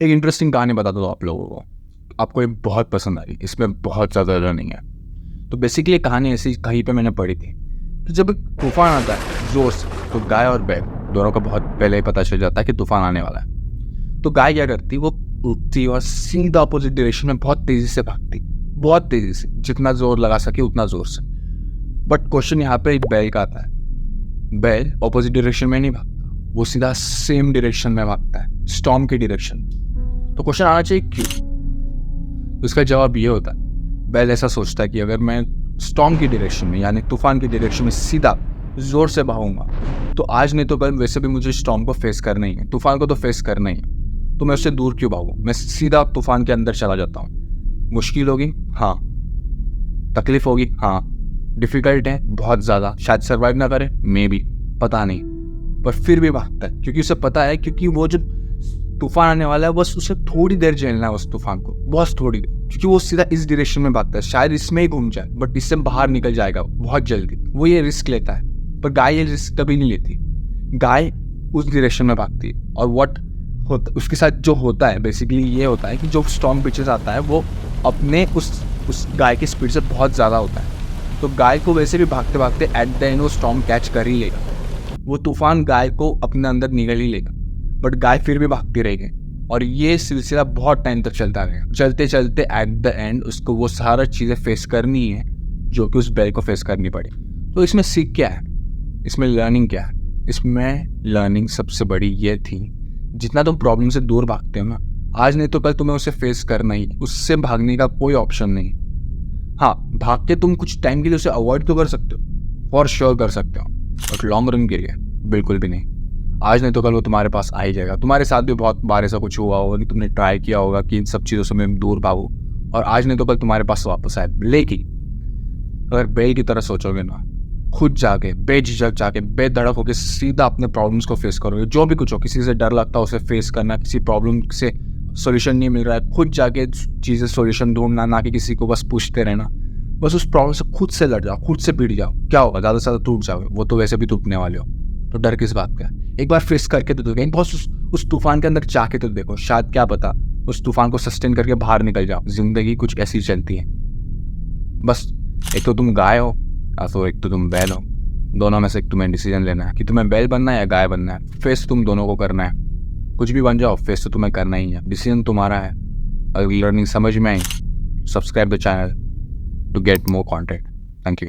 एक इंटरेस्टिंग कहानी बताता हूँ आप लोगों को, आपको ये बहुत पसंद आई, इसमें बहुत ज़्यादा रनिंग है। तो बेसिकली ये कहानी ऐसी कहीं पे मैंने पढ़ी थी कि जब एक तूफान आता है ज़ोर से, तो गाय और बैल दोनों को बहुत पहले ही पता चल जाता है कि तूफान आने वाला है। तो गाय क्या करती, वो उठती और सीधा अपोजिट डायरेक्शन में बहुत तेज़ी से भागती, बहुत तेज़ी से, जितना ज़ोर लगा सके उतना ज़ोर से। बट क्वेश्चन यहाँ पे बैल का आता है। बैल अपोजिट डायरेक्शन में नहीं भागता, वो सीधा सेम डायरेक्शन में भागता है, स्टॉर्म की डायरेक्शन में। तो क्वेश्चन आना चाहिए क्यों? तो इसका जवाब ये होता है, बैल ऐसा सोचता है कि अगर मैं स्टॉर्म की डायरेक्शन में यानी तूफान की डायरेक्शन में सीधा जोर से बहाऊंगा तो आज नहीं तो कल वैसे भी मुझे स्टॉर्म को फेस करना ही है, तूफान को तो फेस करना ही है। तो मैं उससे दूर क्यों भागूं, मैं सीधा तूफान के अंदर चला जाता हूँ। मुश्किल होगी, हाँ। तकलीफ होगी, हाँ। डिफिकल्ट है बहुत ज़्यादा, शायद सर्वाइव ना करे, मे बी, पता नहीं। पर फिर भी भागता है क्योंकि उसे पता है, क्योंकि वो जो तूफान आने वाला है बस उसे थोड़ी देर झेलना है उस तूफान को, बस थोड़ी देर, क्योंकि वो सीधा इस डायरेक्शन में भागता है। शायद इसमें ही घूम जाए बट इससे बाहर निकल जाएगा बहुत जल्दी, वो ये रिस्क लेता है। पर गाय ये रिस्क कभी नहीं लेती, गाय उस डायरेक्शन में भागती है। और व्हाट होता उसके साथ जो होता है बेसिकली ये होता है कि जो स्टॉर्म पिचेस आता है वो अपने उस गाय की स्पीड से बहुत ज़्यादा होता है। तो गाय को वैसे भी भागते भागते एट द एंड वो स्टॉर्म कैच कर ही लेगा, वो तूफान गाय को अपने अंदर निगल ही लेगा। बट गाय फिर भी भागती रहेगी और ये सिलसिला बहुत टाइम तक चलता रहेगा। चलते चलते एट द एंड उसको वो सारा चीज़ें फेस करनी है जो कि उस बैल को फेस करनी पड़ी। तो इसमें सीख क्या है, इसमें लर्निंग क्या है? इसमें लर्निंग सबसे बड़ी ये थी, जितना तुम प्रॉब्लम से दूर भागते हो ना, आज नहीं तो कल तुम्हें उसे फेस करना ही, उससे भागने का कोई ऑप्शन नहीं। हाँ, भाग के तुम कुछ टाइम के लिए उसे अवॉइड तो कर सकते हो, फॉर श्योर कर सकते हो, बट लॉन्ग रन के लिए बिल्कुल भी नहीं। आज नहीं तो कल वो तुम्हारे पास आ ही जाएगा। तुम्हारे साथ भी बहुत बार ऐसा कुछ हुआ होगा कि तुमने ट्राई किया होगा कि इन सब चीज़ों से मैं दूर भागूं और आज नहीं तो कल तुम्हारे पास वापस आए। लेकिन अगर बैल की तरह सोचोगे ना, खुद जाके बेझिझक जाके बेधड़क होकर सीधा अपने प्रॉब्लम्स को फेस करोगे, जो भी कुछ हो, किसी से डर लगता है उसे फेस करना, किसी प्रॉब्लम से सोल्यूशन नहीं मिल रहा है, खुद जाके चीज़ें सोल्यूशन ढूंढना, ना कि किसी को बस पूछते रहना। बस उस प्रॉब्लम से खुद से लड़ जाओ, खुद से भिड़ जाओ। क्या होगा, ज़्यादा से ज़्यादा टूट जाओगे, वो तो वैसे भी टूटने वाले हो, तो डर किस बात का? एक बार फेस करके तो देखो, बहुत उस तूफान के अंदर जाके तो देखो, शायद क्या पता उस तूफान को सस्टेन करके बाहर निकल जाओ। जिंदगी कुछ ऐसी चलती है। बस एक तो तुम गाय हो या तो एक तो तुम बैल हो, दोनों में से एक तुम्हें डिसीजन लेना है कि तुम्हें बैल बनना है या गाय बनना है। फेस तुम दोनों को करना है, कुछ भी बन जाओ, फेस तो तुम्हें करना ही है, डिसीजन तुम्हारा है। अगर लर्निंग समझ में आई, subscribe the channel to get more content. Thank you.